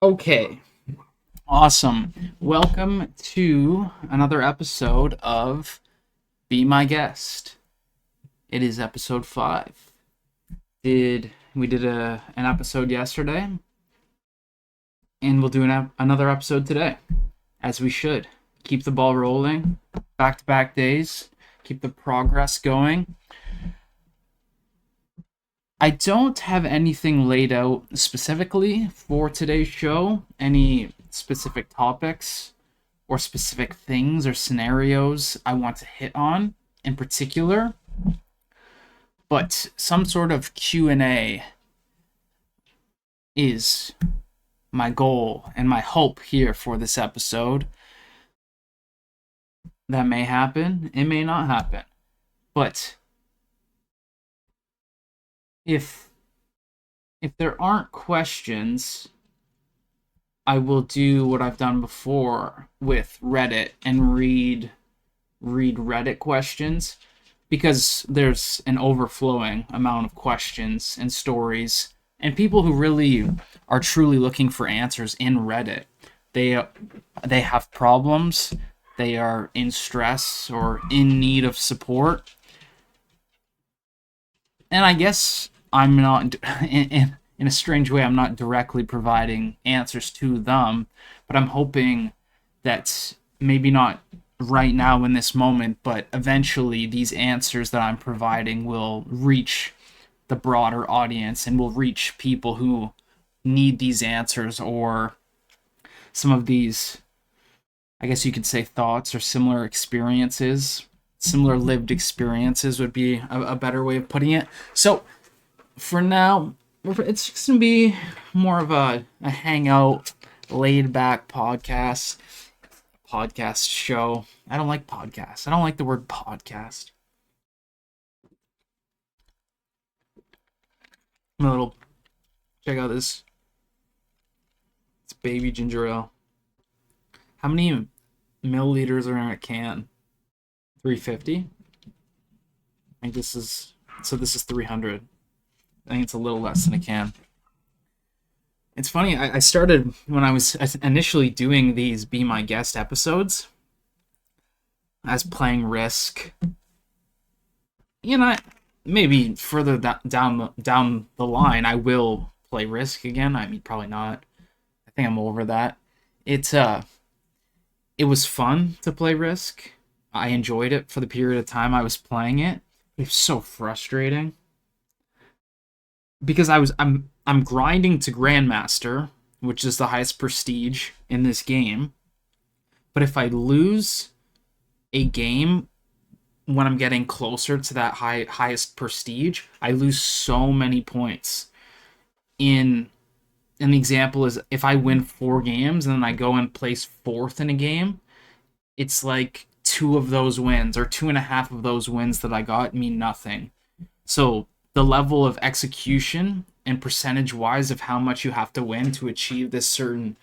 Okay, awesome. Welcome to another episode of Be My Guest. It is episode 5. We did an episode yesterday, and we'll do another episode today, as we should. Keep the ball rolling, back-to-back days, keep the progress going. I don't have anything laid out specifically for today's show, any specific topics or specific things or scenarios I want to hit on in particular, but some sort of Q&A is my goal and my hope here for this episode. That may happen, it may not happen, but if there aren't questions, I will do what I've done before with Reddit and read Reddit questions, because there's an overflowing amount of questions and stories and people who really are truly looking for answers in Reddit. They have problems, they are in stress or in need of support. And I guess I'm not in a strange way, I'm not directly providing answers to them, but I'm hoping that maybe not right now in this moment, but eventually these answers that I'm providing will reach the broader audience and will reach people who need these answers, or some of these, I guess you could say, thoughts or similar experiences. Similar lived experiences would be a better way of putting it. So for now, it's just gonna be more of a hangout, laid back podcast show. I don't like podcasts. I don't like the word podcast. A little, check out this. It's baby ginger ale. How many milliliters are in a can? 350. I think this is 300. I think it's a little less than a can. It's funny, I started when I was initially doing these Be My Guest episodes. I was playing Risk. You know, maybe further down the line, I will play Risk again. I mean, probably not. I think I'm over that. It was fun to play Risk. I enjoyed it for the period of time I was playing it. It was so frustrating because I'm grinding to Grandmaster, which is the highest prestige in this game. But if I lose a game when I'm getting closer to that highest prestige, I lose so many points. In an example is, if I win 4 games and then I go and place fourth in a game, it's like two of those wins or two and a half of those wins that I got mean nothing. So the level of execution and percentage wise of how much you have to win to achieve this certain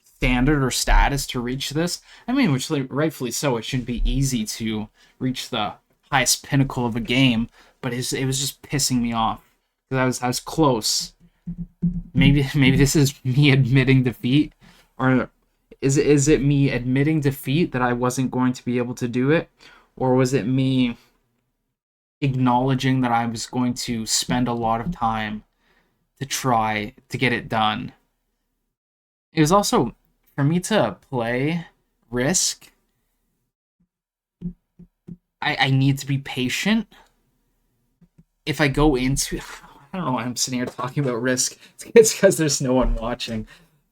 standard or status to reach this, I mean, which rightfully so, it shouldn't be easy to reach the highest pinnacle of a game, but it was just pissing me off because I was close. Maybe this is me admitting defeat, or is it me admitting defeat that I wasn't going to be able to do it, or was it me acknowledging that I was going to spend a lot of time to try to get it done? It was also, for me to play Risk, I need to be patient. If I go into, I don't know why I'm sitting here talking about Risk. It's because there's no one watching.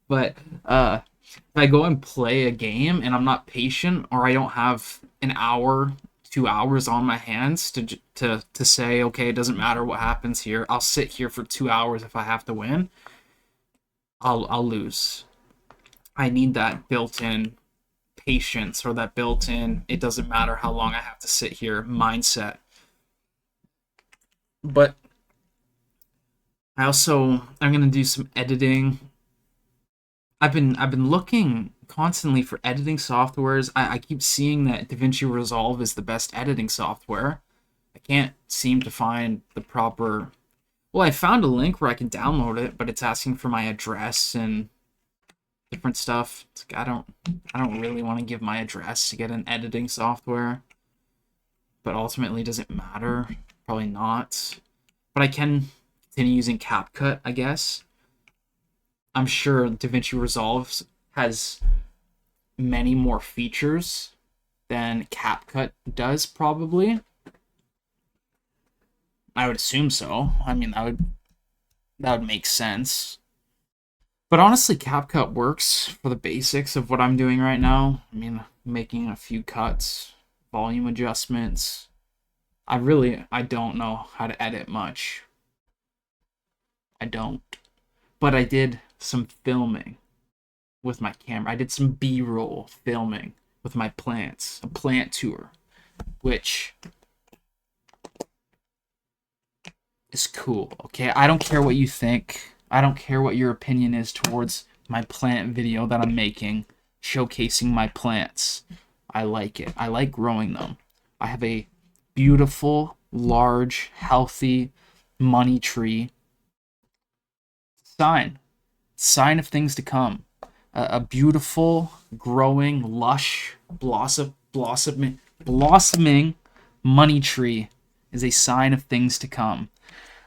But if I go and play a game and I'm not patient, or I don't have an hour, 2 hours on my hands to say, okay, it doesn't matter what happens here, I'll sit here for 2 hours if I have to win, I'll lose. I need that built-in patience, or that built-in, it doesn't matter how long I have to sit here mindset. But I'm gonna do some editing. I've been looking constantly for editing softwares. I keep seeing that DaVinci Resolve is the best editing software. I can't seem to find the proper. Well, I found a link where I can download it, but it's asking for my address, and different stuff. It's like I don't really want to give my address to get an editing software. But ultimately, does it matter? Probably not. But I can continue using CapCut, I guess. I'm sure DaVinci Resolve has many more features than CapCut does, probably. I would assume so. I mean, that would make sense. But honestly, CapCut works for the basics of what I'm doing right now. I mean, making a few cuts, volume adjustments. I don't know how to edit much. I don't. But I did some filming with my camera. I did some B-roll filming with my plants, a plant tour, which is cool, okay? I don't care what you think. I don't care what your opinion is towards my plant video that I'm making, showcasing my plants. I like it. I like growing them. I have a beautiful, large, healthy money tree. Sign of things to come. A beautiful, growing, lush, blossoming money tree is a sign of things to come.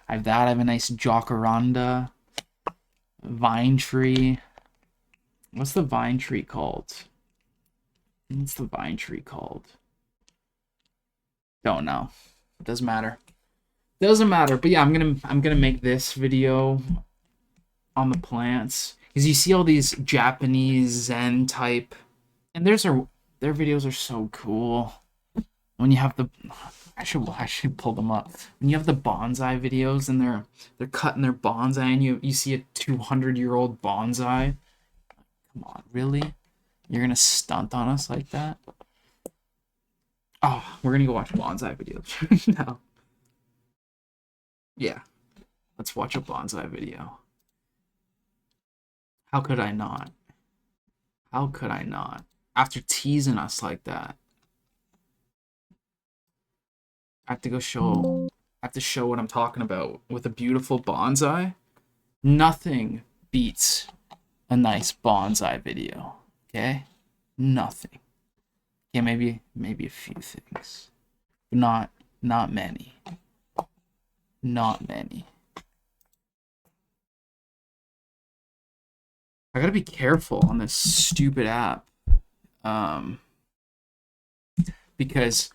I have that. I have a nice jacaranda vine tree. What's the vine tree called? What's the vine tree called? Don't know. It doesn't matter. Doesn't matter. But yeah, I'm gonna make this video on the plants, because you see all these Japanese Zen type, and their videos are so cool. When you have the, I should pull them up. When you have the bonsai videos and they're cutting their bonsai, and you see a 200-year-old bonsai. Come on, really? You're gonna stunt on us like that? Oh, we're gonna go watch bonsai videos now. Yeah, let's watch a bonsai video. How could I not? How could I not? After teasing us like that. I have to show what I'm talking about with a beautiful bonsai. Nothing beats a nice bonsai video. Okay? Nothing. Yeah, maybe a few things. But not many. Not many. I gotta be careful on this stupid app. Because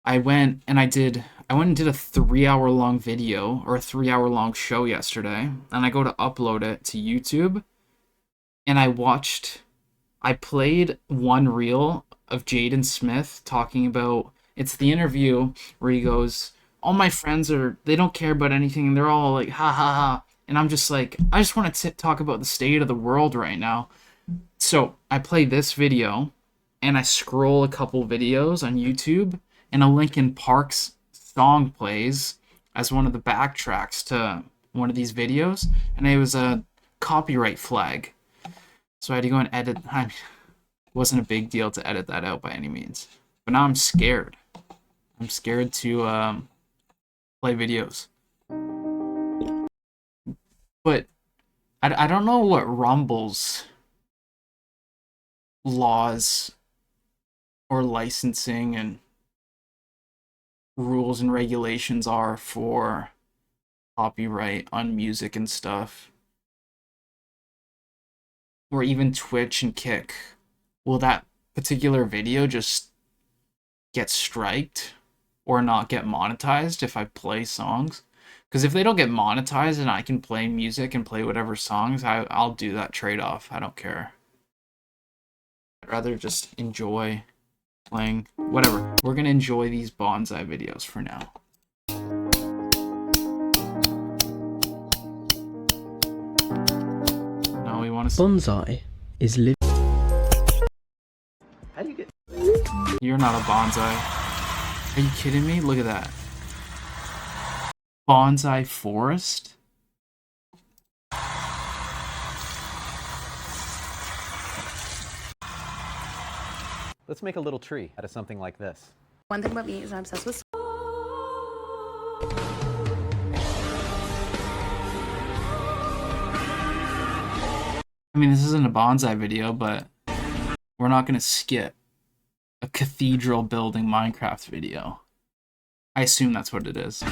I went and did a 3-hour long video, or a 3-hour long show yesterday, and I go to upload it to YouTube, and I played one reel of Jaden Smith talking about, it's the interview where he goes, all my friends they don't care about anything, and they're all like, ha ha ha. And I'm just like, I just want to talk about the state of the world right now. So I play this video, and I scroll a couple videos on YouTube, and a Linkin Park's song plays as one of the backtracks to one of these videos, and it was a copyright flag. So I had to go and edit. It wasn't a big deal to edit that out by any means. But now I'm scared. I'm scared to play videos. But I don't know what Rumble's laws or licensing and rules and regulations are for copyright on music and stuff. Or even Twitch and Kick. Will that particular video just get striked or not get monetized if I play songs? Because if they don't get monetized and I can play music and play whatever songs, I'll do that trade-off. I don't care. I'd rather just enjoy playing whatever. We're gonna enjoy these bonsai videos for now. No, we want to. Bonsai is living. How do you get? You're not a bonsai. Are you kidding me? Look at that. Bonsai forest? Let's make a little tree out of something like this. One thing about me is I'm obsessed with. I mean, this isn't a bonsai video, but we're not gonna skip a cathedral building Minecraft video. I assume that's what it is. Or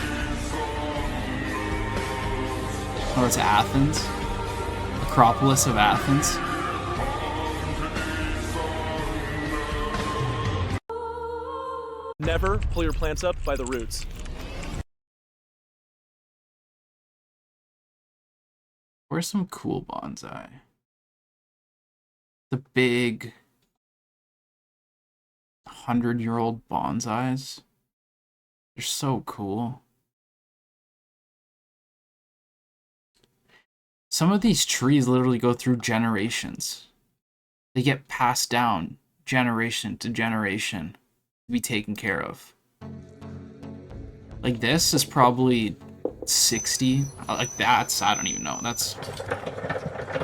it's Athens. Acropolis of Athens. Never pull your plants up by the roots. Where's some cool bonsai? The big 100-year-old bonsais. They're so cool. Some of these trees literally go through generations. They get passed down generation to generation to be taken care of. Like this is probably 60. Like that's, I don't even know. That's,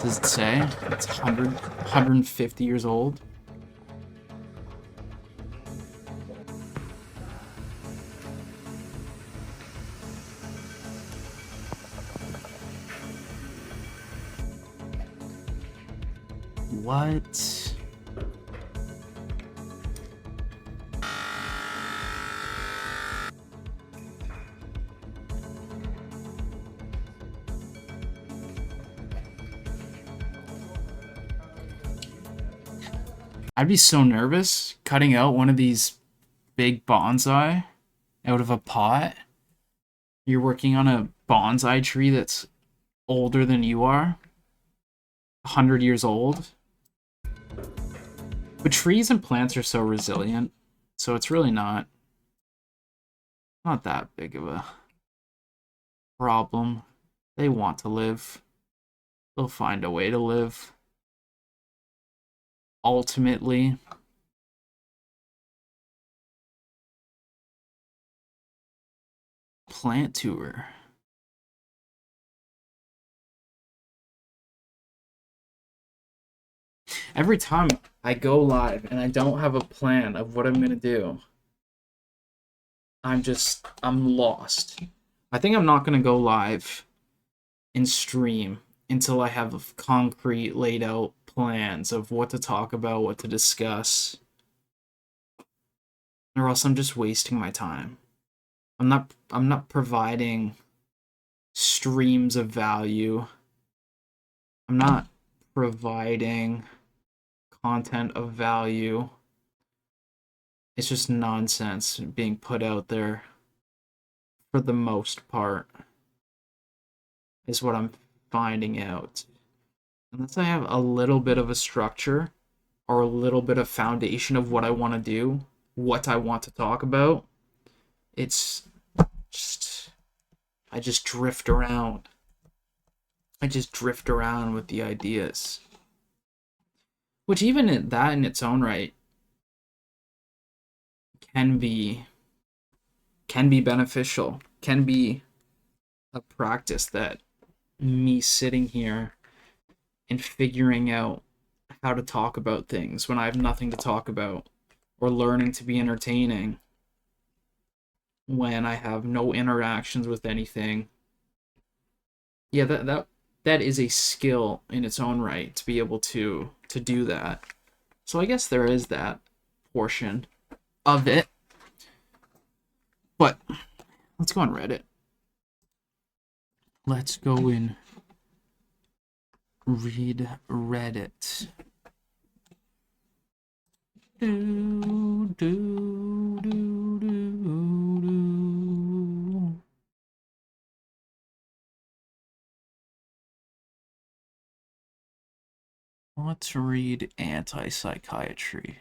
does it say? It's 150 years old. What? I'd be so nervous cutting out one of these big bonsai out of a pot. You're working on a bonsai tree that's older than you are, 100 years old. But trees and plants are so resilient, so it's really not that big of a problem. They want to live. They'll find a way to live. Ultimately. Plant tour. Every time I go live and I don't have a plan of what I'm gonna do, I'm lost. I think I'm not gonna go live and stream until I have concrete laid out plans of what to talk about, what to discuss. Or else I'm just wasting my time. I'm not providing streams of value. I'm not providing content of value. It's just nonsense being put out there for the most part, is what I'm finding out. Unless I have a little bit of a structure or a little bit of foundation of what I want to do, what I want to talk about, it's just, I just drift around. I just drift around with the ideas. Which even that in its own right can be beneficial, can be a practice that me sitting here and figuring out how to talk about things when I have nothing to talk about, or learning to be entertaining when I have no interactions with anything. Yeah, that is a skill in its own right to be able to do that. So I guess there is that portion of it. But let's go on Reddit. Let's go and read Reddit. Do, do, do, do, do. Let's read anti-psychiatry.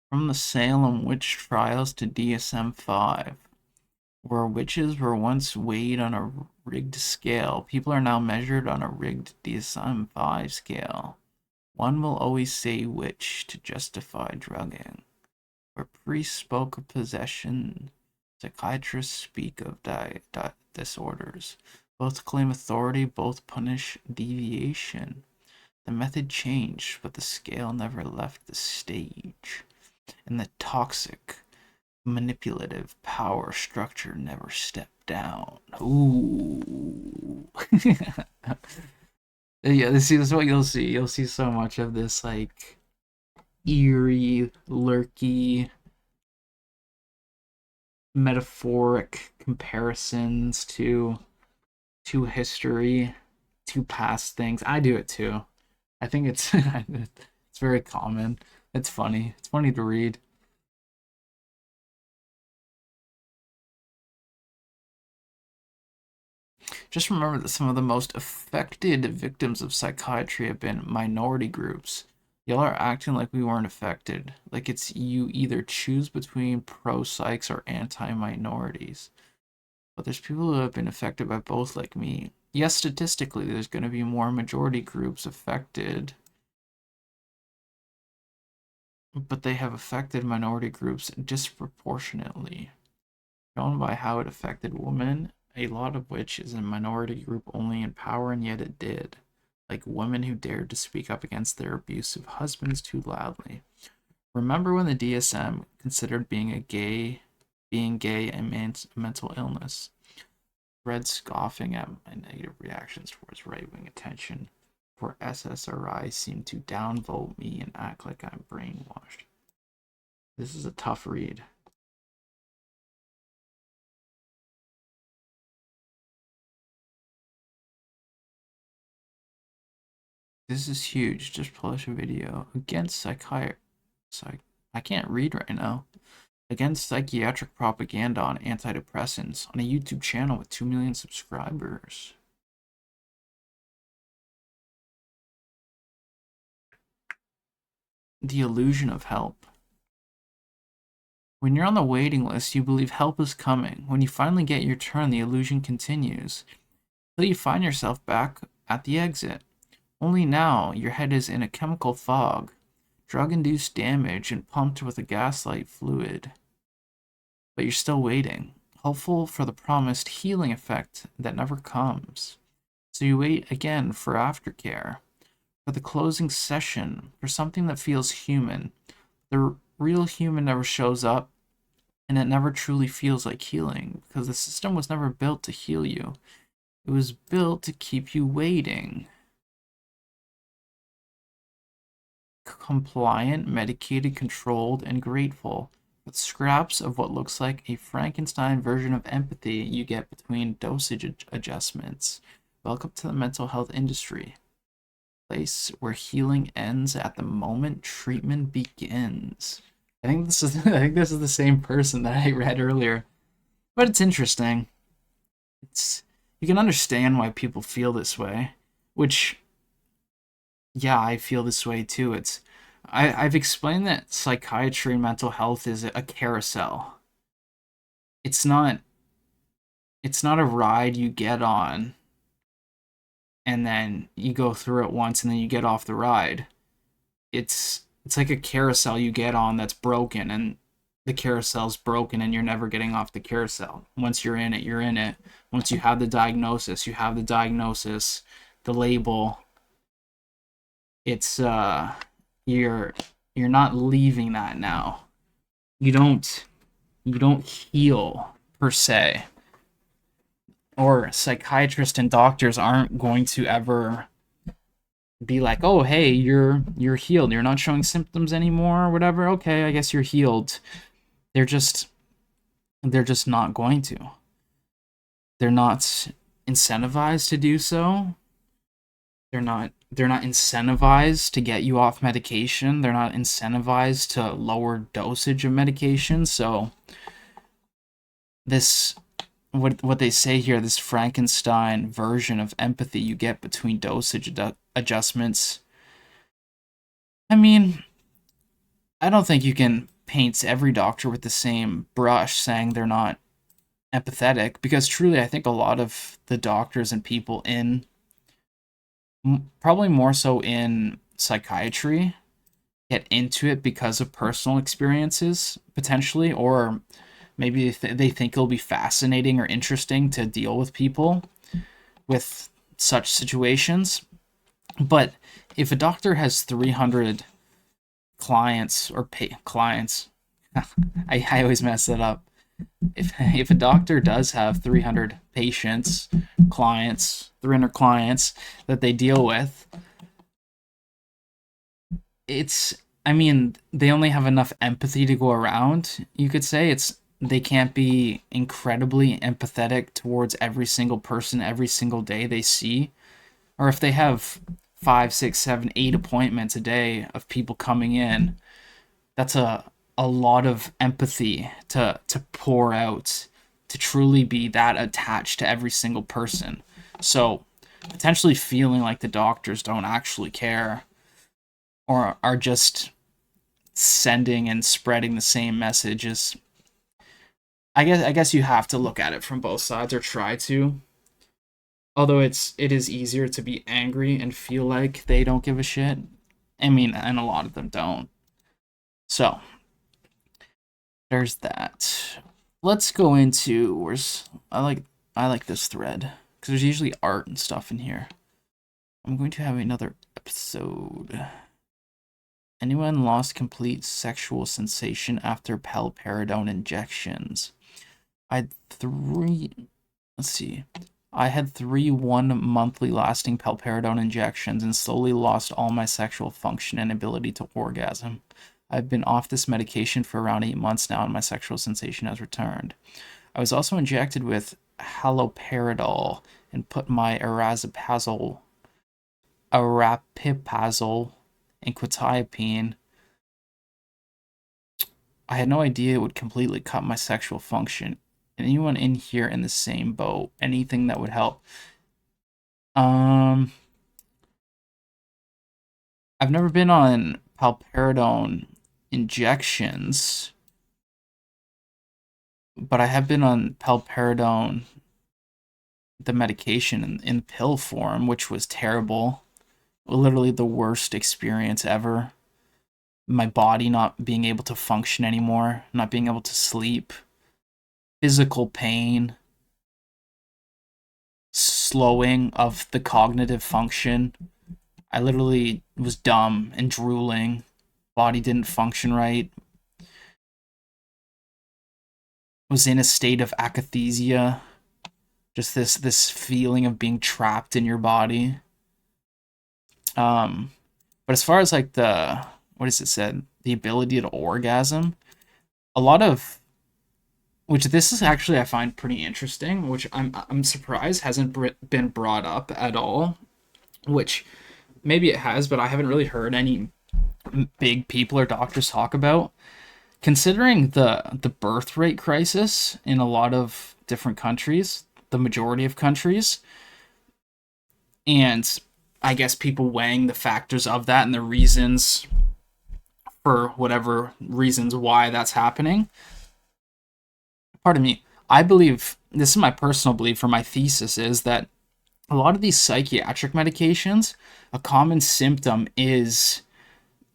From the Salem witch trials to DSM-5, where witches were once weighed on a rigged scale, people are now measured on a rigged DSM-5 scale. One will always say witch to justify drugging. Where priests spoke of possession, psychiatrists speak of disorders. Both claim authority, both punish deviation. The method changed, but the scale never left the stage. In the toxic Manipulative power structure never step down. Ooh. Yeah, see, this is what you'll see. You'll see so much of this, like, eerie, lurky, metaphoric comparisons to history, to past things. I do it too. I think it's it's very common. It's funny. It's funny to read. Just remember that some of the most affected victims of psychiatry have been minority groups. Y'all are acting like we weren't affected. Like it's you either choose between pro-psychs or anti-minorities. But there's people who have been affected by both like me. Yes, statistically, there's going to be more majority groups affected. But they have affected minority groups disproportionately. Shown by how it affected women, a lot of which is a minority group only in power, and yet it did. Like women who dared to speak up against their abusive husbands too loudly. Remember when the DSM considered being gay a mental illness? Read scoffing at my negative reactions towards right-wing attention for SSRI seemed to downvote me and act like I'm brainwashed. This is a tough read. This is huge. Just publish a video against I can't read right now. Against psychiatric propaganda on antidepressants on a YouTube channel with 2 million subscribers. The illusion of help. When you're on the waiting list, you believe help is coming. When you finally get your turn, the illusion continues until you find yourself back at the exit. Only now, your head is in a chemical fog, drug-induced damage, and pumped with a gaslight fluid. But you're still waiting, hopeful for the promised healing effect that never comes. So you wait again for aftercare, for the closing session, for something that feels human. The real human never shows up, and it never truly feels like healing, because the system was never built to heal you. It was built to keep you waiting. Compliant, medicated, controlled, and grateful, with scraps of what looks like a Frankenstein version of empathy you get between dosage adjustments. Welcome to the mental health industry, place where healing ends at the moment treatment begins. I think this is the same person that I read earlier, but it's interesting. You can understand why people feel this way, which, yeah, I feel this way too. I've explained that psychiatry and mental health is a carousel. It's not a ride you get on and then you go through it once and then you get off the ride. It's like a carousel you get on that's broken, and the carousel's broken and you're never getting off the carousel. Once you're in it, you're in it. Once you have the diagnosis, you have the diagnosis, the label. It's you're not leaving that now. You don't heal per se. Or psychiatrists and doctors aren't going to ever be like, "Oh, hey, you're healed. You're not showing symptoms anymore or whatever. Okay, I guess you're healed." They're just not going to. They're not incentivized to do so. They're not incentivized to get you off medication. They're not incentivized to lower dosage of medication. So this what they say here, this Frankenstein version of empathy you get between dosage adjustments. I mean, I don't think you can paint every doctor with the same brush saying they're not empathetic, because truly I think a lot of the doctors and people in, probably more so in psychiatry, get into it because of personal experiences, potentially, or maybe they think it'll be fascinating or interesting to deal with people with such situations. But if a doctor has 300 clients or clients, I always mess it up. If a doctor does have 300 patients, clients, 300 clients that they deal with, it's I mean, they only have enough empathy to go around, you could say. They can't be incredibly empathetic towards every single person every single day they see. Or if they have 5, 6, 7, 8 appointments a day of people coming in, that's a lot of empathy to pour out, to truly be that attached to every single person. So potentially feeling like the doctors don't actually care or are just sending and spreading the same messages. I guess you have to look at it from both sides, or try to. Although it is easier to be angry and feel like they don't give a shit. I mean, and a lot of them don't. So there's that. Let's go into where's I like this thread because there's usually art and stuff in here. I'm going to have another episode. Anyone lost complete sexual sensation after paliperidone injections? I had three. Let's see. I had 3 1-monthly lasting paliperidone injections and slowly lost all my sexual function and ability to orgasm. I've been off this medication for around 8 months now, and my sexual sensation has returned. I was also injected with haloperidol and put my aripiprazole, and quetiapine. I had no idea it would completely cut my sexual function. Anyone in here in the same boat? Anything that would help? I've never been on paliperidone injections, but I have been on paliperidone, the medication in pill form, which was terrible. Literally the worst experience ever. My body not being able to function anymore, not being able to sleep, physical pain, slowing of the cognitive function. I literally was dumb and drooling. Body didn't function right. Was in a state of akathisia. Just this feeling of being trapped in your body. But as far as like the what is it said? The ability to orgasm, a lot of which this is actually I find pretty interesting, which I'm surprised hasn't been brought up at all, which maybe it has, but I haven't really heard any big people or doctors talk about. Considering the birth rate crisis in a lot of different countries, the majority of countries, and I guess people weighing the factors of that and the reasons for whatever reasons why that's happening. Pardon me. I believe this is my personal belief for my thesis is that a lot of these psychiatric medications, a common symptom is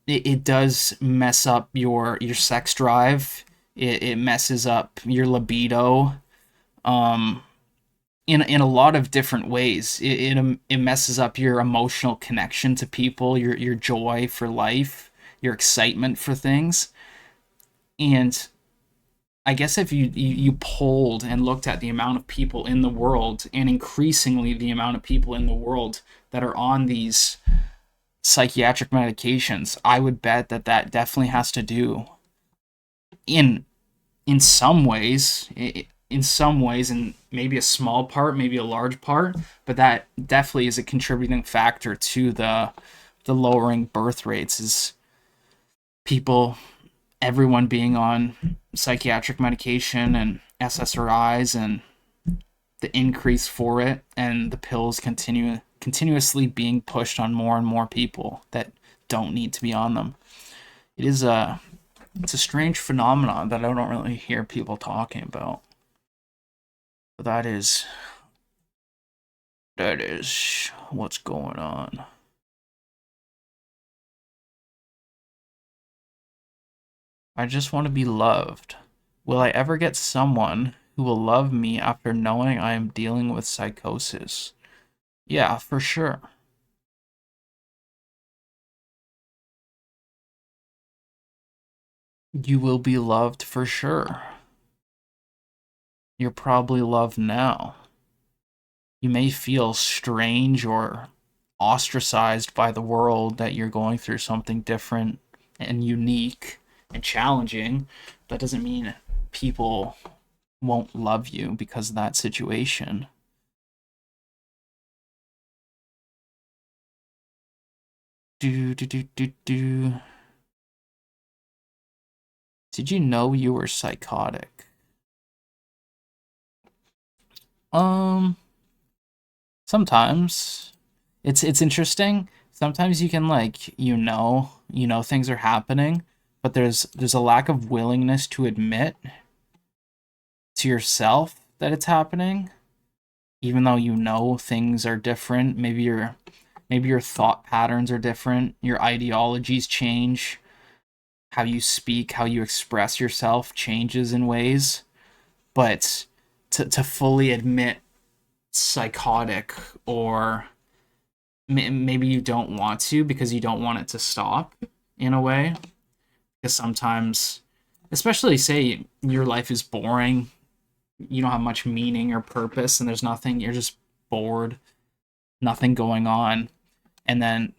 it does mess up your sex drive. It messes up your libido. Um, in a lot of different ways. It messes up your emotional connection to people, your joy for life, your excitement for things. And I guess if you polled and looked at the amount of people in the world, and increasingly the amount of people in the world that are on these psychiatric medications, I would bet that definitely has to do in in some ways in some ways, and maybe a small part, maybe a large part, but that definitely is a contributing factor to the lowering birth rates is people, everyone being on psychiatric medication and SSRIs and the increase for it, and the pills continuously being pushed on more and more people that don't need to be on them. It's a strange phenomenon that I don't really hear people talking about. But that is what's going on. I just want to be loved. Will I ever get someone who will love me after knowing I am dealing with psychosis? Yeah, for sure. You will be loved for sure. You're probably loved now. You may feel strange or ostracized by the world that you're going through something different and unique and challenging. That doesn't mean people won't love you because of that situation. Do do do do do. Did you know you were psychotic? Um, Sometimes it's interesting. Sometimes you can like things are happening, but there's a lack of willingness to admit to yourself that it's happening, even though you know things are different. Maybe your thought patterns are different, your ideologies change, how you speak, how you express yourself changes in ways, but to fully admit psychotic or maybe you don't want to because you don't want it to stop in a way because sometimes especially say your life is boring, you don't have much meaning or purpose and there's nothing, you're just bored, nothing going on, and then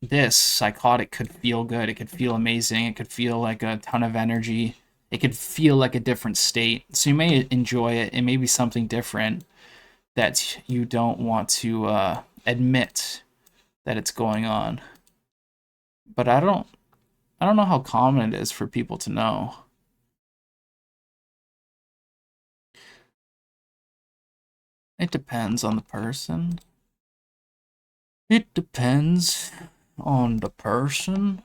this psychotic could feel good, it could feel amazing, it could feel like a ton of energy, it could feel like a different state, so you may enjoy it, it may be something different that you don't want to admit that it's going on. But I don't know how common it is for people to know. It depends on the person. It depends on the person.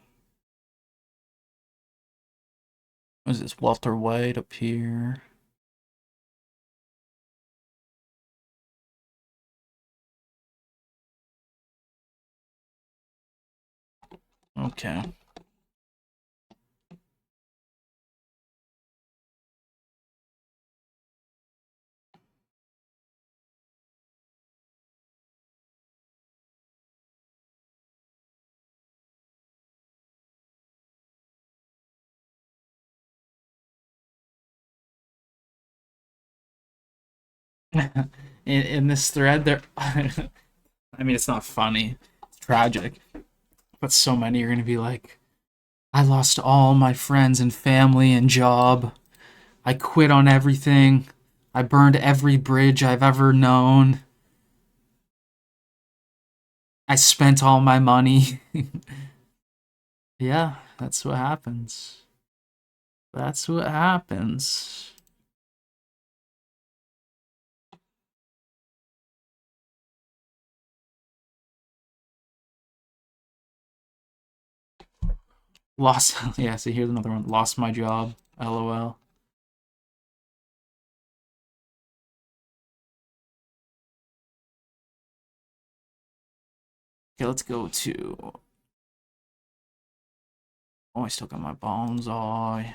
What is this, Walter White up here? Okay. In this thread, there. I mean, it's not funny. It's tragic. But so many are going to be like, I lost all my friends and family and job. I quit on everything. I burned every bridge I've ever known. I spent all my money. Yeah, that's what happens. That's what happens. Lost. Yeah, so here's another one. Lost my job. LOL. Okay, let's go to. Oh, I still got my bones. Eye.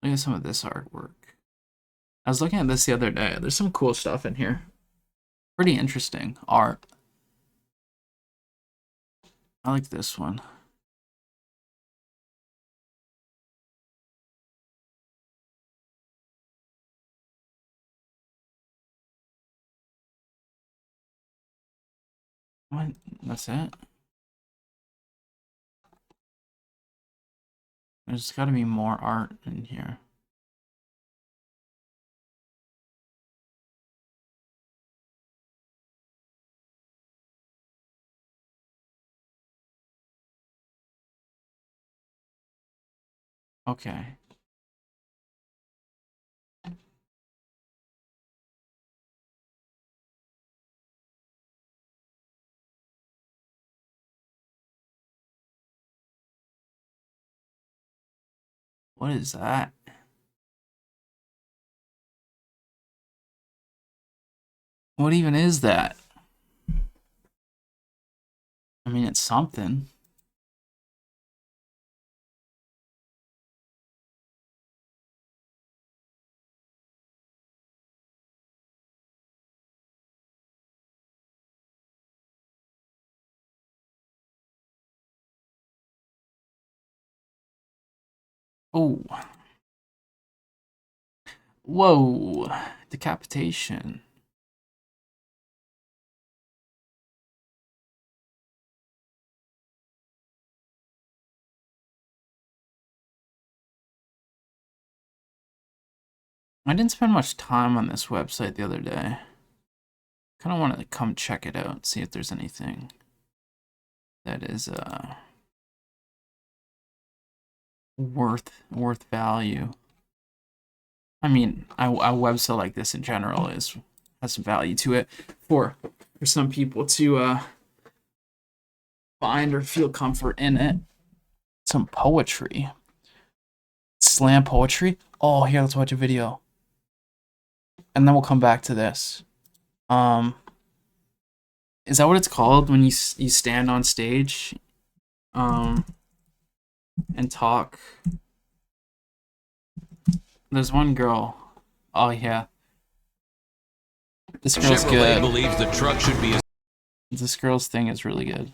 Look at some of this artwork. I was looking at this the other day. There's some cool stuff in here. Pretty interesting art. I like this one. What? That's it? There's got to be more art in here. Okay. What is that? What even is that? I mean, it's something. Oh. Whoa. Decapitation. I didn't spend much time on this website the other day. Kind of wanted to come check it out, see if there's anything that is worth value. I mean, a website like this in general has some value to it for some people to find or feel comfort in it. Some poetry, slam poetry. Oh, here, let's watch a video, and then we'll come back to this. Is that what it's called when you stand on stage, and talk? There's one girl. Oh yeah, this girl's Chevrolet good. believes the truck should be. This girl's thing is really good.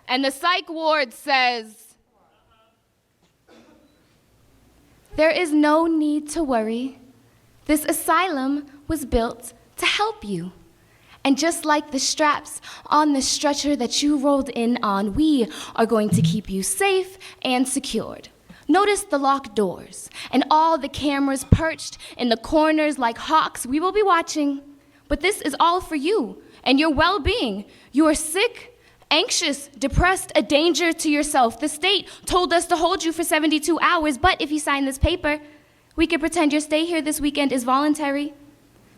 And the psych ward says, there is no need to worry. This asylum was built to help you. And just like the straps on the stretcher that you rolled in on, we are going to keep you safe and secured. Notice the locked doors and all the cameras perched in the corners like hawks. We will be watching. But this is all for you and your well-being. You are sick, anxious, depressed, a danger to yourself. The state told us to hold you for 72 hours, but if you sign this paper, we can pretend your stay here this weekend is voluntary.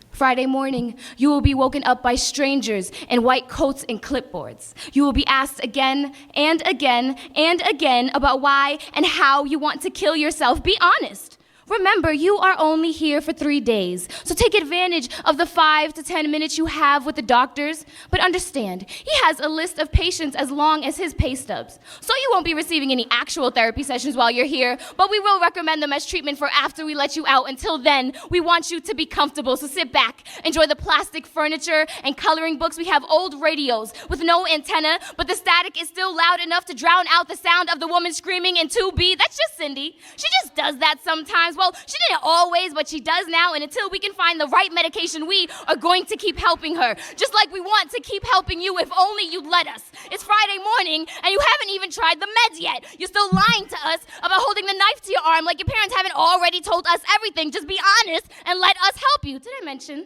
Friday morning, you will be woken up by strangers in white coats and clipboards. You will be asked again and again and again about why and how you want to kill yourself. Be honest. Remember, you are only here for 3 days, so take advantage of the 5 to 10 minutes you have with the doctors. But understand, he has a list of patients as long as his pay stubs. So you won't be receiving any actual therapy sessions while you're here, but we will recommend them as treatment for after we let you out. Until then, we want you to be comfortable, so sit back, enjoy the plastic furniture and coloring books. We have old radios with no antenna, but the static is still loud enough to drown out the sound of the woman screaming in 2B. That's just Cindy. She just does that sometimes. Well, she didn't always, but she does now, and until we can find the right medication, we are going to keep helping her, just like we want to keep helping you if only you'd let us. It's Friday morning, and you haven't even tried the meds yet. You're still lying to us about holding the knife to your arm like your parents haven't already told us everything. Just be honest and let us help you. Did I mention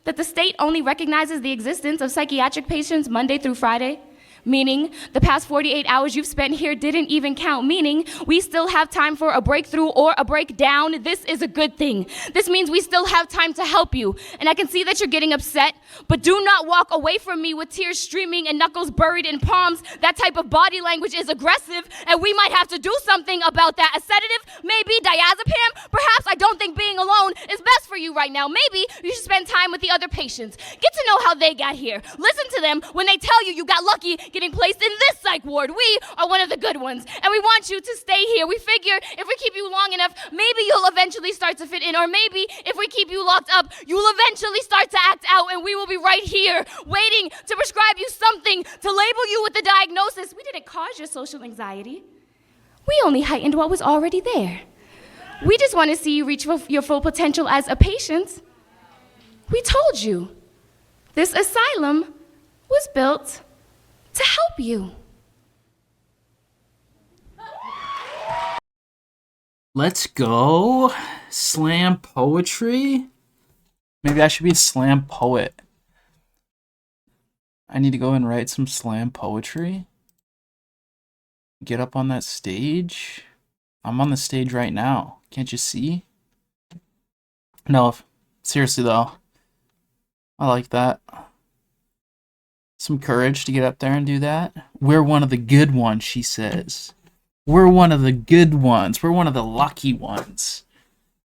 that the state only recognizes the existence of psychiatric patients Monday through Friday? Meaning the past 48 hours you've spent here didn't even count, meaning we still have time for a breakthrough or a breakdown. This is a good thing. This means we still have time to help you. And I can see that you're getting upset, but do not walk away from me with tears streaming and knuckles buried in palms. That type of body language is aggressive, and we might have to do something about that. A sedative, maybe diazepam. Perhaps I don't think being alone is best for you right now. Maybe you should spend time with the other patients. Get to know how they got here. Listen to them when they tell you you got lucky getting placed in this psych ward. We are one of the good ones, and we want you to stay here. We figure if we keep you long enough, maybe you'll eventually start to fit in, or maybe if we keep you locked up, you'll eventually start to act out, and we will be right here waiting to prescribe you something to label you with the diagnosis. We didn't cause your social anxiety. We only heightened what was already there. We just want to see you reach your full potential as a patient. We told you, this asylum was built to help you. Let's go. Slam poetry? Maybe I should be a slam poet. I need to go and write some slam poetry. Get up on that stage. I'm on the stage right now. Can't you see? No, seriously though. I like that. Some courage to get up there and do that. We're one of the good ones, she says. We're one of the good ones. We're one of the lucky ones.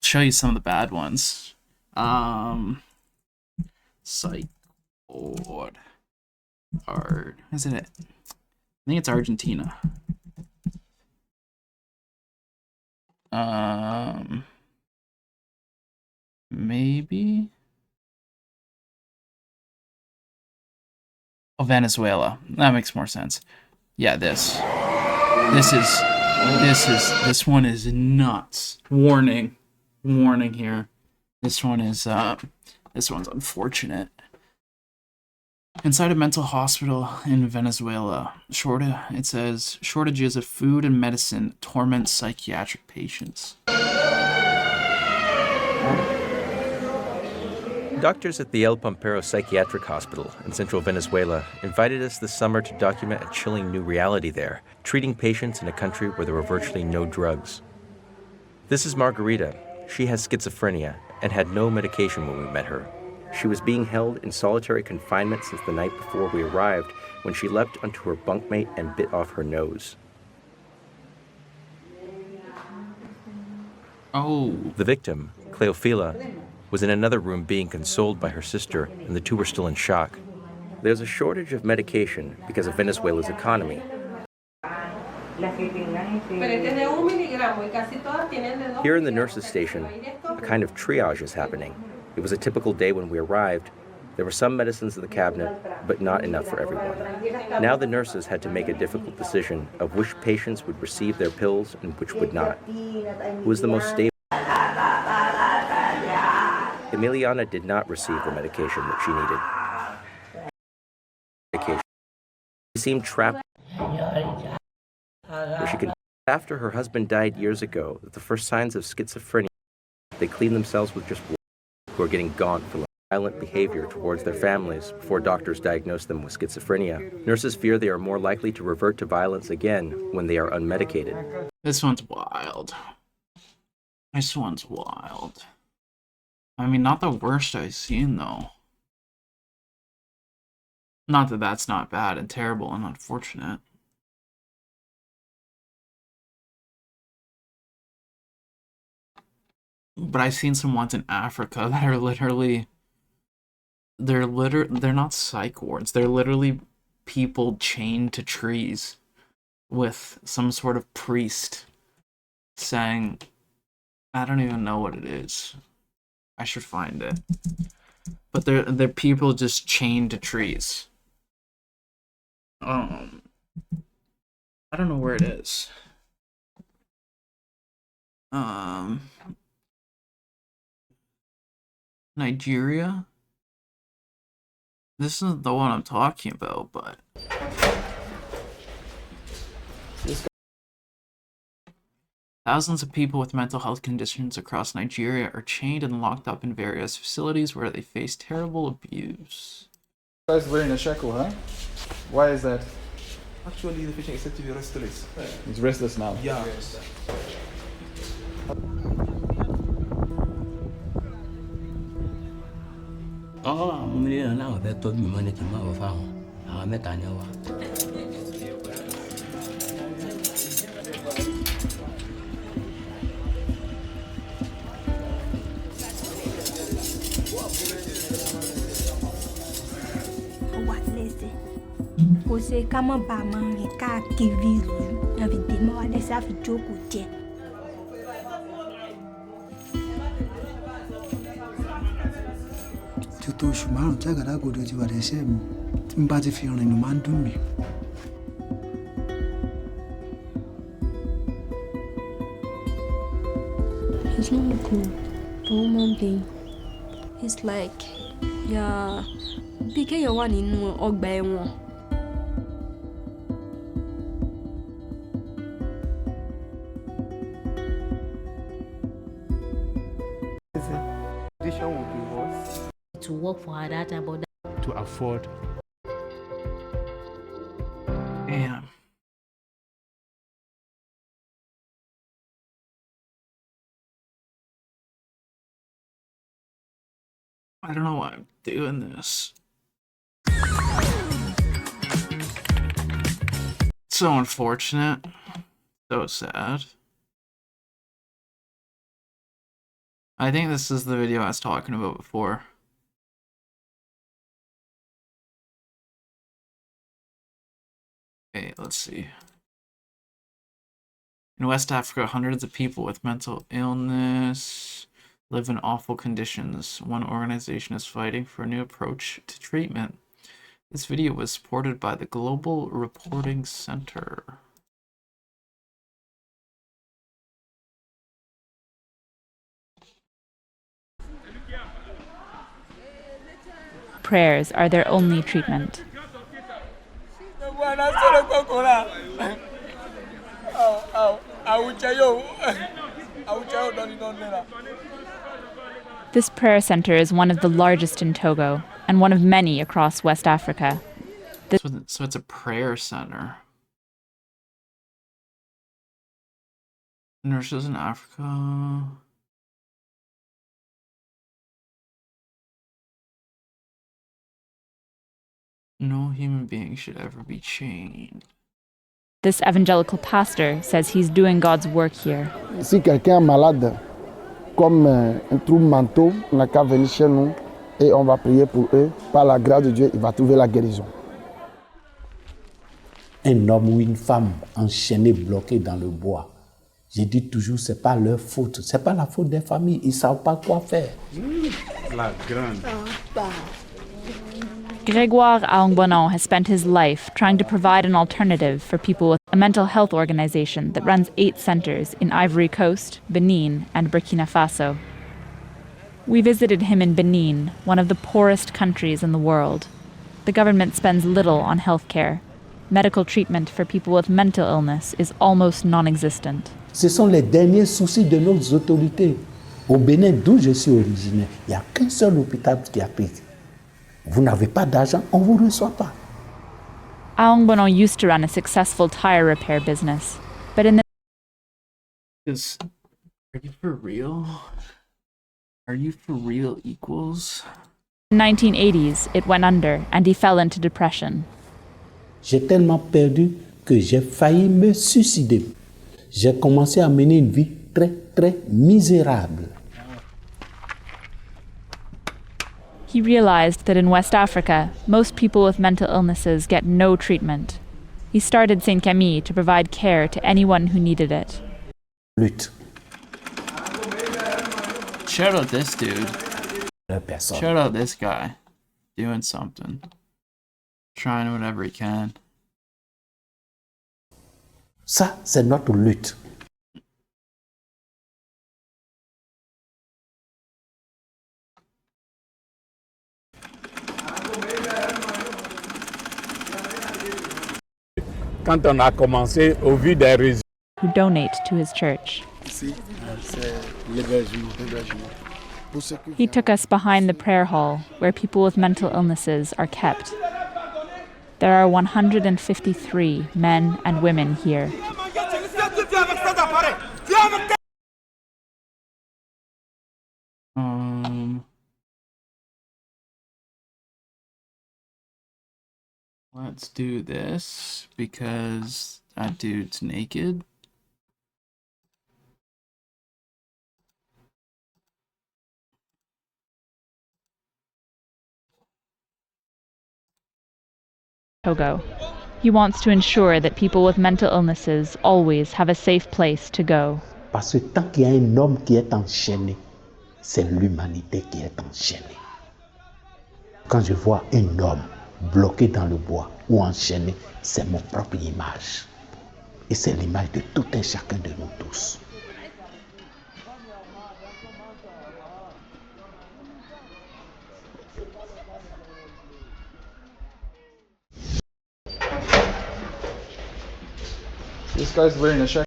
I'll show you some of the bad ones. Psych. Board. Hard. Isn't it? I think it's Argentina. Maybe. Oh, Venezuela. That makes more sense. Yeah, this one is nuts. Warning here. This one's unfortunate. Inside a mental hospital in Venezuela, it says shortages of food and medicine torment psychiatric patients. Doctors at the El Pampero Psychiatric Hospital in central Venezuela invited us this summer to document a chilling new reality there, treating patients in a country where there were virtually no drugs. This is Margarita. She has schizophrenia and had no medication when we met her. She was being held in solitary confinement since the night before we arrived, when she leapt onto her bunkmate and bit off her nose. Oh. The victim, Cleofila, was in another room being consoled by her sister, and the two were still in shock. There's a shortage of medication because of Venezuela's economy. Here in the nurses' station, a kind of triage is happening. It was a typical day when we arrived. There were some medicines in the cabinet, but not enough for everyone. Now the nurses had to make a difficult decision of which patients would receive their pills and which would not. Who was the most stable? Emiliana did not receive the medication that she needed. She seemed trapped where she could. After her husband died years ago, the first signs of schizophrenia, they clean themselves with just water, who are getting gaunt for violent behavior towards their families before doctors diagnose them with schizophrenia. Nurses fear they are more likely to revert to violence again when they are unmedicated. This one's wild. I mean, not the worst I've seen, though. Not that that's not bad and terrible and unfortunate. But I've seen some ones in Africa that are literally... They're not psych wards. They're literally people chained to trees with some sort of priest saying... I don't even know what it is. I should find it. But they're people just chained to trees. I don't know where it is. Nigeria? This isn't the one I'm talking about, but... Thousands of people with mental health conditions across Nigeria are chained and locked up in various facilities where they face terrible abuse. Guy's wearing a shackle, huh? Why is that? Actually, the patient is said to be restless. He's restless now. Yeah. Kò ṣe ká má bàa máa rìn káàkiri ìlú àfi dèmọ́ wa lẹ́sẹ̀ àfi jókòó jẹ. Títí oṣù márùn-ún tí àgádágodo ti wà lẹ́sẹ̀ mi tí n bá ti fi rìn ló máa ń dùn mí. It's not good for human being. It's like bí kéèyàn wà nínú ọgbà ẹ̀wọ̀n. Would be worse. To work for her that time, but to afford. Damn. I don't know why I'm doing this. So unfortunate. So sad. I think this is the video I was talking about before. Okay, let's see. In West Africa, hundreds of people with mental illness live in awful conditions. One organization is fighting for a new approach to treatment. This video was supported by the Global Reporting Center. Prayers are their only treatment. This prayer center is one of the largest in Togo and one of many across West Africa. So it's a prayer center. Nurses in Africa. No human being should ever be chained. This evangelical pastor says he's doing God's work here. Si quelqu'un est malade, comme un trouble mental, on n'a qu'à venir chez nous et on va prier pour eux. Par la grâce de Dieu, il va trouver la guérison. Un homme ou une femme enchaîné, bloqué dans le bois. Je dis toujours, c'est pas leur faute, c'est pas la faute des familles, ils savent pas quoi faire. La grande. Grégoire Aongbonon has spent his life trying to provide an alternative for people with a mental health organization that runs 8 centers in Ivory Coast, Benin, and Burkina Faso. We visited him in Benin, one of the poorest countries in the world. The government spends little on healthcare. Medical treatment for people with mental illness is almost non-existent. Ce sont les derniers soucis de nos autorités. Au Bénin, d'où je suis originaire, il n'y a qu'un seul hôpital psychiatrique. Vous n'avez pas d'argent, on ne vous reçoit pas. Aongbonon used to run a successful tire repair business, but in the... Are you for real? Are you for real equals? 1980s, it went under and he fell into depression. J'ai tellement perdu que j'ai failli me suicider. J'ai commencé à mener une vie très, très misérable. He realized that in West Africa, most people with mental illnesses get no treatment. He started Saint Camille to provide care to anyone who needed it. Lutte. Shout out this dude. Shout out this guy. Doing something. Trying whatever he can. Ça, c'est notre lutte. Quand on a commencé, au vu des résultats, who donate to his church. He took us behind the prayer hall, where people with mental illnesses are kept. There are 153 men and women here. Let's do this because that dude's naked. Togo. He wants to ensure that people with mental illnesses always have a safe place to go. Parce que tant qu'il y a un homme qui est enchaîné, c'est l'humanité qui est enchaînée. Quand je vois un homme bloqué dans le bois ou enchaîné, c'est mon propre image. Et c'est l'image de tout un chacun de nous tous. This guy's wearing a shirt.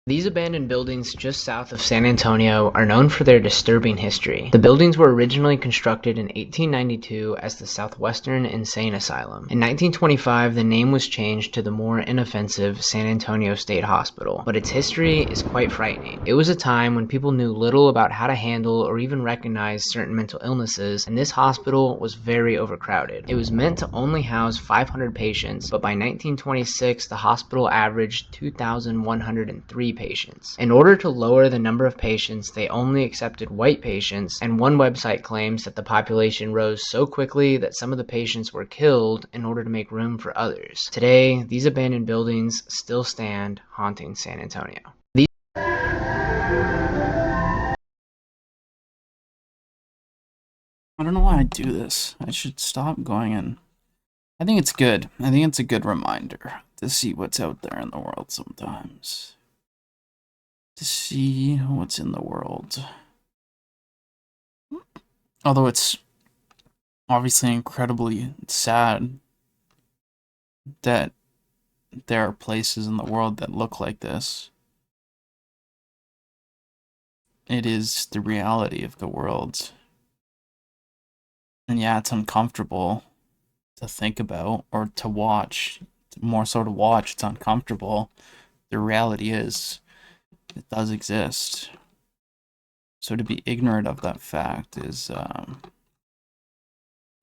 These abandoned buildings just south of San Antonio are known for their disturbing history. The buildings were originally constructed in 1892 as the Southwestern Insane Asylum. In 1925, the name was changed to the more inoffensive San Antonio State Hospital, but its history is quite frightening. It was a time when people knew little about how to handle or even recognize certain mental illnesses, and this hospital was very overcrowded. It was meant to only house 500 patients, but by 1926, the hospital averaged 2,103 patients. In order to lower the number of patients, they only accepted white patients, and one website claims that the population rose so quickly that some of the patients were killed in order to make room for others. Today, these abandoned buildings still stand, haunting San Antonio. I don't know why I do this. I should stop going in. I think it's good. I think it's a good reminder to see what's out there in the world sometimes. To see what's in the world. Although it's obviously incredibly sad that there are places in the world that look like this. It is the reality of the world. And yeah, it's uncomfortable to think about or to watch. More so to watch, it's uncomfortable. The reality is, it does exist. So to be ignorant of that fact is, I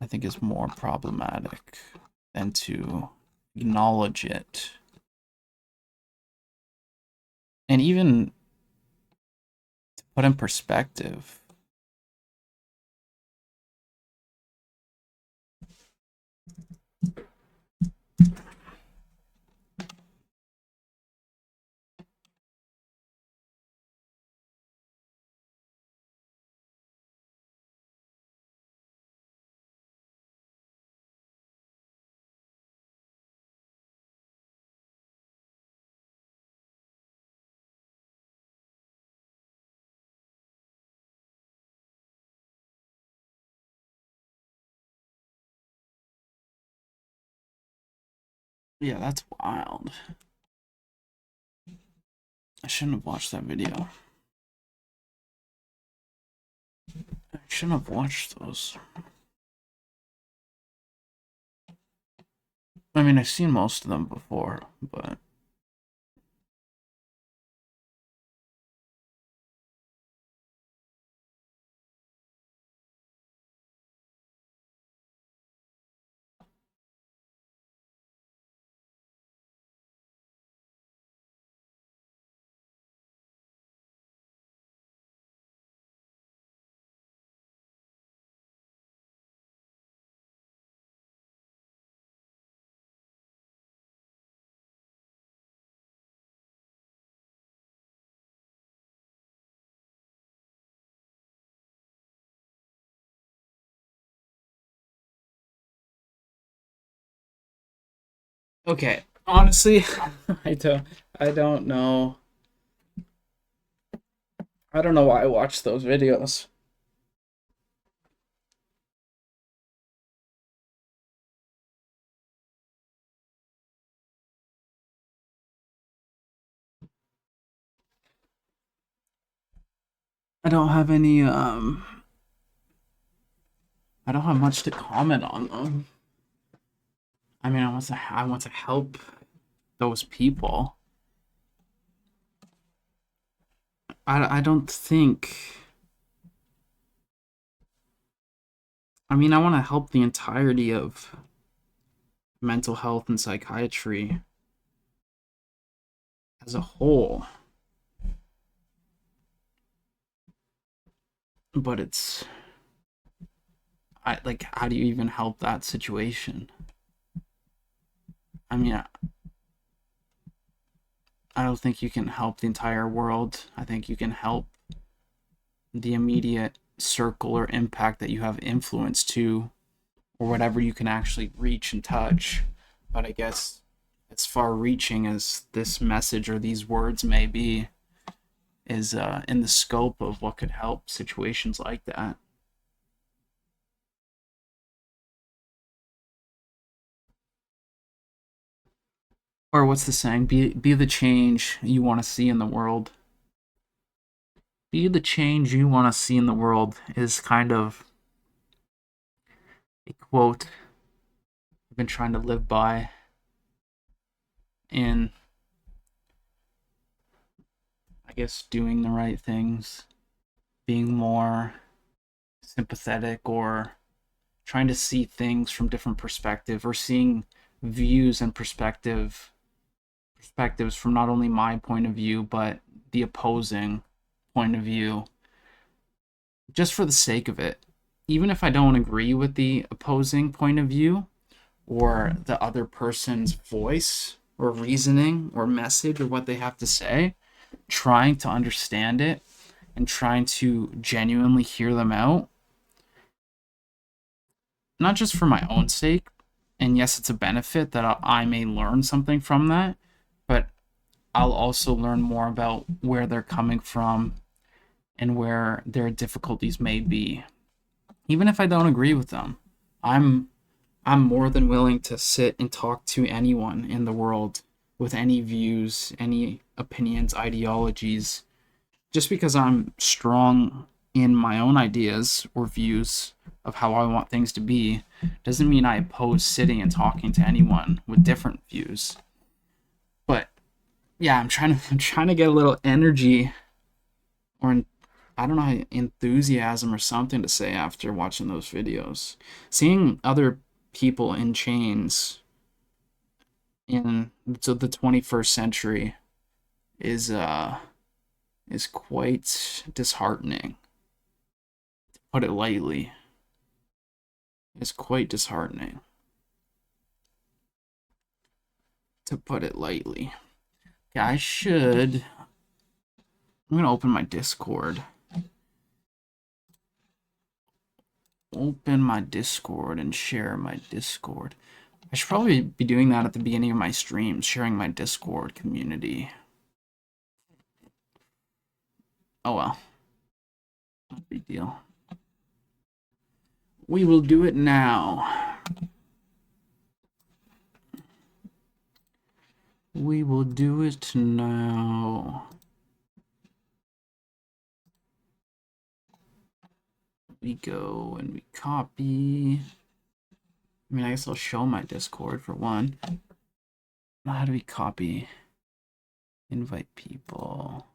think, is more problematic than to acknowledge it. And even to put in perspective, yeah, that's wild. I shouldn't have watched that video. I shouldn't have watched those. I mean, I've seen most of them before, but okay, honestly, I don't know. I don't know why I watched those videos. I don't have any, I don't have much to comment on them. I mean, I want to help those people. I don't think, I mean, I want to help the entirety of mental health and psychiatry as a whole. But it's, like, how do you even help that situation? I mean, I don't think you can help the entire world. I think you can help the immediate circle or impact that you have influence to, or whatever you can actually reach and touch. But I guess as far reaching as this message or these words may be, is in the scope of what could help situations like that. Or what's the saying? Be the change you want to see in the world. Be the change you want to see in the world is kind of a quote I've been trying to live by in, I guess, doing the right things, being more sympathetic, or trying to see things from different perspective, or seeing views and perspectives perspectives from not only my point of view, but the opposing point of view, just for the sake of it. Even if I don't agree with the opposing point of view, or the other person's voice, or reasoning, or message, or what they have to say, trying to understand it, and trying to genuinely hear them out, not just for my own sake, and yes, it's a benefit that I may learn something from that, but I'll also learn more about where they're coming from and where their difficulties may be. Even if I don't agree with them, I'm more than willing to sit and talk to anyone in the world with any views, any opinions, ideologies. Just because I'm strong in my own ideas or views of how I want things to be doesn't mean I oppose sitting and talking to anyone with different views. But yeah, I'm trying to get a little energy, or I don't know, enthusiasm or something to say after watching those videos. Seeing other people in chains in the 21st century is quite disheartening. To put it lightly. It's quite disheartening. To put it lightly. Okay, I'm gonna open my Discord. Open my Discord and share my Discord. I should probably be doing that at the beginning of my streams, sharing my Discord community. Oh well. Not a big deal. We will do it now. We will do it now. We go and we copy. I mean, I guess I'll show my Discord for one. How do we copy? Invite people.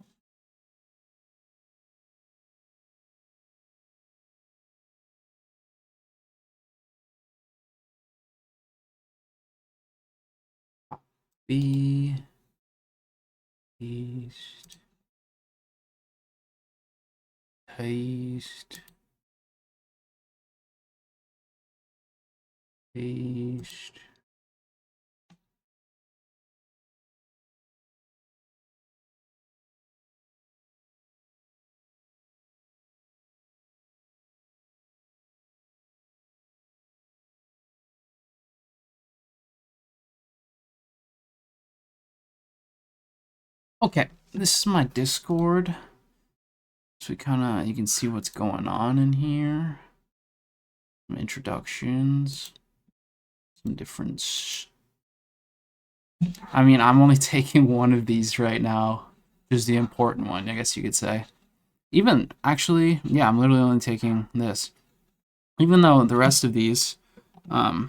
Copy. Paste. Paste. Paste. Okay, this is my Discord. So you can see what's going on in here. Some introductions. Some different... I mean, I'm only taking one of these right now. There's the important one, I guess you could say. Even, actually, yeah, I'm literally only taking this. Even though the rest of these, I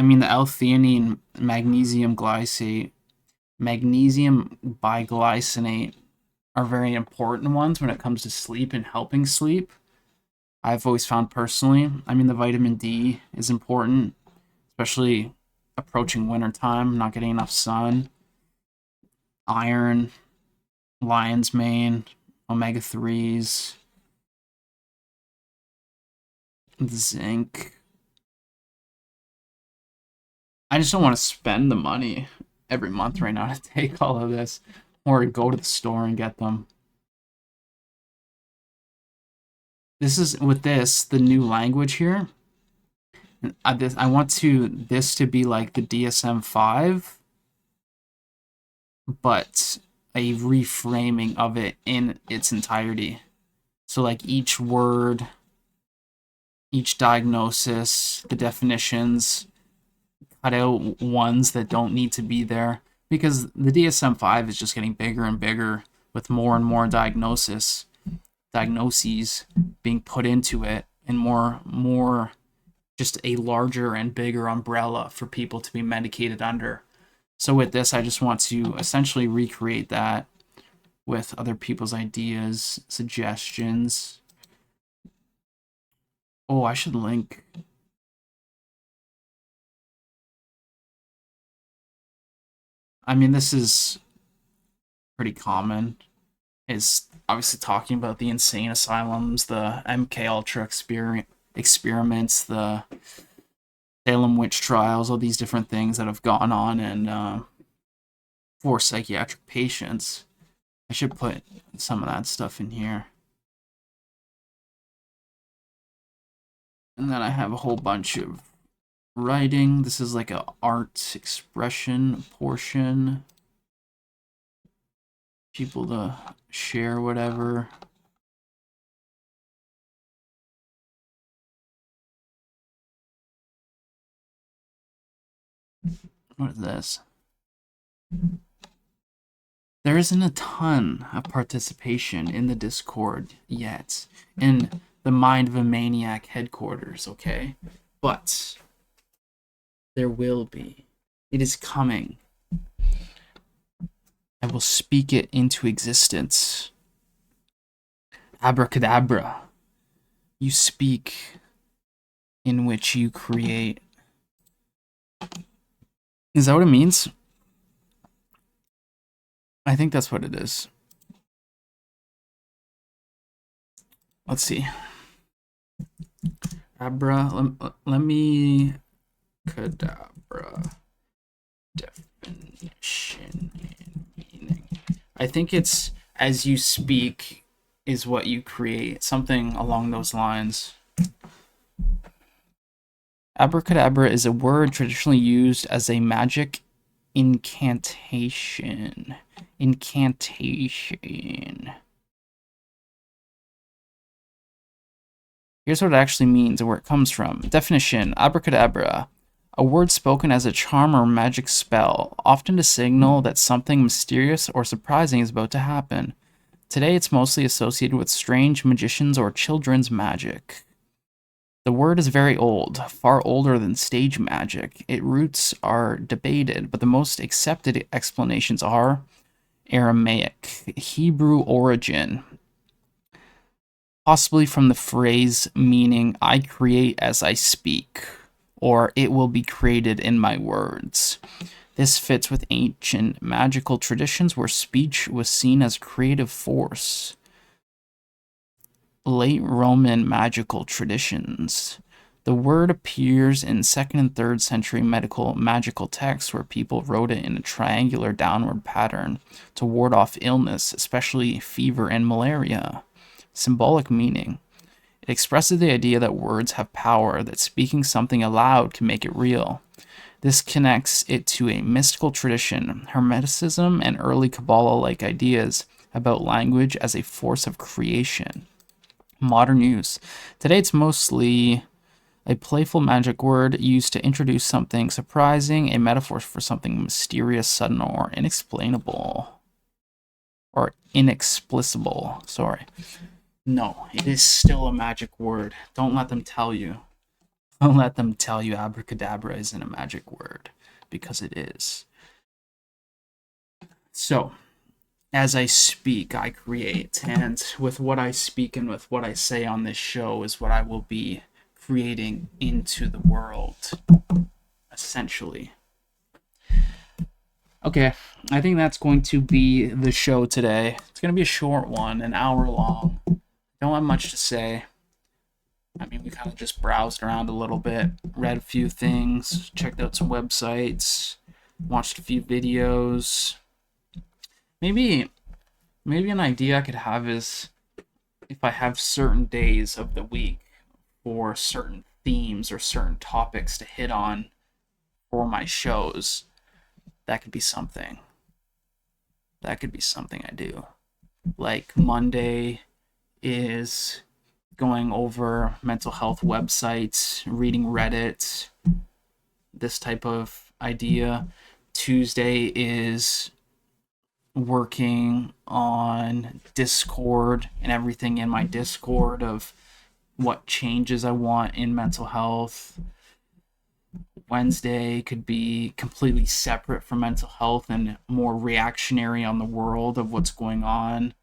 mean, the L-theanine magnesium biglycinate are very important ones when it comes to sleep and helping sleep. I've always found personally. I mean, the vitamin D is important, especially approaching wintertime, not getting enough sun. Iron, lion's mane, omega-3s, zinc. I just don't want to spend the money every month right now to take all of this, or go to the store and get them. This is, with this, the new language here. I want this to be like the DSM-5, but a reframing of it in its entirety. So like each word, each diagnosis, the definitions, cut out ones that don't need to be there, because the DSM-5 is just getting bigger and bigger with more and more diagnoses being put into it, and more just a larger and bigger umbrella for people to be medicated under. So with this, I just want to essentially recreate that with other people's ideas, suggestions. Oh, I should link. I mean, this is pretty common. Is obviously talking about the insane asylums, the MK Ultra experiments, the Salem witch trials, all these different things that have gone on and for psychiatric patients. I should put some of that stuff in here. And then I have a whole bunch of writing. This is like a art expression portion. People to share whatever. What is this? There isn't a ton of participation in the Discord yet, in the Mind of a Maniac headquarters, okay? But there will be. It is coming. I will speak it into existence. Abracadabra. You speak in which you create. Is that what it means? I think that's what it is. Let's see. Let me cadabra definition and meaning. I think it's as you speak is what you create, something along those lines. Abracadabra is a word traditionally used as a magic incantation. Incantation. Here's what it actually means and where it comes from. Definition: abracadabra, a word spoken as a charm or magic spell, often to signal that something mysterious or surprising is about to happen. Today, it's mostly associated with strange magicians or children's magic. The word is very old, far older than stage magic. Its roots are debated, but the most accepted explanations are Aramaic, Hebrew origin, possibly from the phrase meaning I create as I speak, or it will be created in my words. This fits with ancient magical traditions where speech was seen as a creative force. Late Roman magical traditions. The word appears in 2nd and 3rd century magical texts where people wrote it in a triangular downward pattern to ward off illness, especially fever and malaria. Symbolic meaning. It expresses the idea that words have power, that speaking something aloud can make it real. This connects it to a mystical tradition, Hermeticism, and early Kabbalah-like ideas about language as a force of creation. Modern use. Today it's mostly a playful magic word used to introduce something surprising, a metaphor for something mysterious, sudden, or inexplainable. Or inexplicable, sorry. No, it is still a magic word. Don't let them tell you. Don't let them tell you abracadabra isn't a magic word, because it is. So, as I speak, I create, and with what I speak and with what I say on this show is what I will be creating into the world, essentially. Okay, I think that's going to be the show today. It's going to be a short one, an hour long. Don't have much to say. I mean, we kind of just browsed around a little bit, read a few things, checked out some websites, watched a few videos. Maybe an idea I could have is if I have certain days of the week for certain themes or certain topics to hit on for my shows, that could be something. That could be something I do. Like Monday is going over mental health websites, reading Reddit, this type of idea. Tuesday is working on Discord and everything in my Discord of what changes I want in mental health. Wednesday could be completely separate from mental health and more reactionary on the world of what's going on.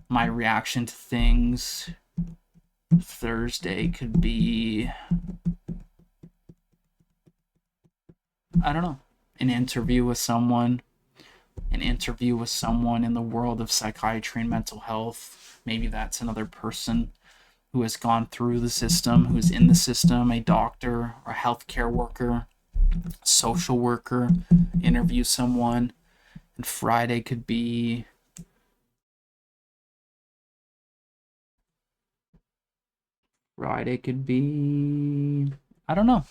My reaction to things. Thursday could be, I don't know. an interview with someone in the world of psychiatry and mental health. Maybe that's another person who has gone through the system, who's in the system, a doctor or a healthcare worker, social worker, interview someone. And Friday could be I don't know.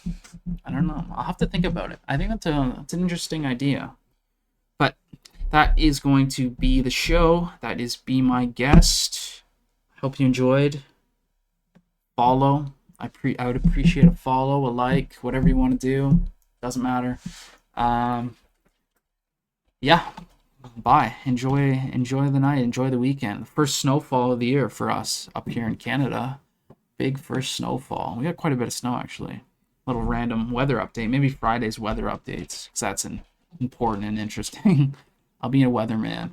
I'll have to think about it. I think that's an interesting idea. But that is going to be the show. That is Be My Guest. Hope you enjoyed. Follow. I would appreciate a follow, a like, whatever you want to do. Doesn't matter. Yeah. Bye. Enjoy the night. Enjoy the weekend. First snowfall of the year for us up here in Canada. Big first snowfall. We got quite a bit of snow, actually. Little random weather update. Maybe Friday's weather updates, because that's important and interesting. I'll be a weatherman.